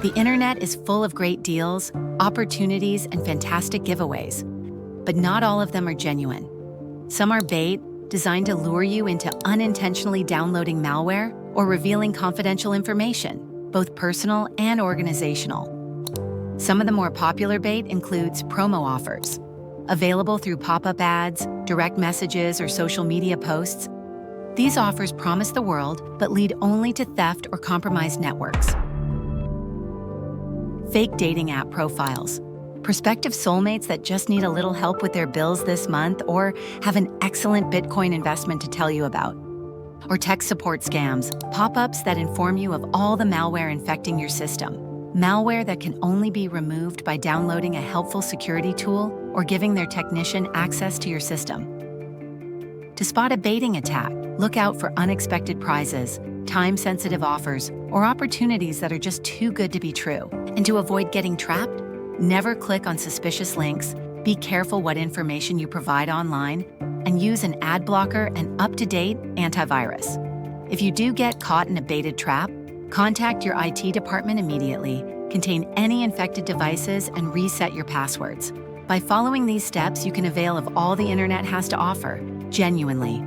The internet is full of great deals, opportunities, and fantastic giveaways, but not all of them are genuine. Some are bait, designed to lure you into unintentionally downloading malware or revealing confidential information, both personal and organizational. Some of the more popular bait includes promo offers, available through pop-up ads, direct messages, or social media posts. These offers promise the world, but lead only to theft or compromised networks. Fake dating app profiles. Prospective soulmates that just need a little help with their bills this month or have an excellent Bitcoin investment to tell you about. Or tech support scams, pop-ups that inform you of all the malware infecting your system. Malware that can only be removed by downloading a helpful security tool or giving their technician access to your system. To spot a baiting attack, look out for unexpected prizes, time-sensitive offers, or opportunities that are just too good to be true. And to avoid getting trapped, never click on suspicious links, be careful what information you provide online, and use an ad blocker and up-to-date antivirus. If you do get caught in a baited trap, contact your IT department immediately, contain any infected devices, and reset your passwords. By following these steps, you can avail of all the internet has to offer, genuinely.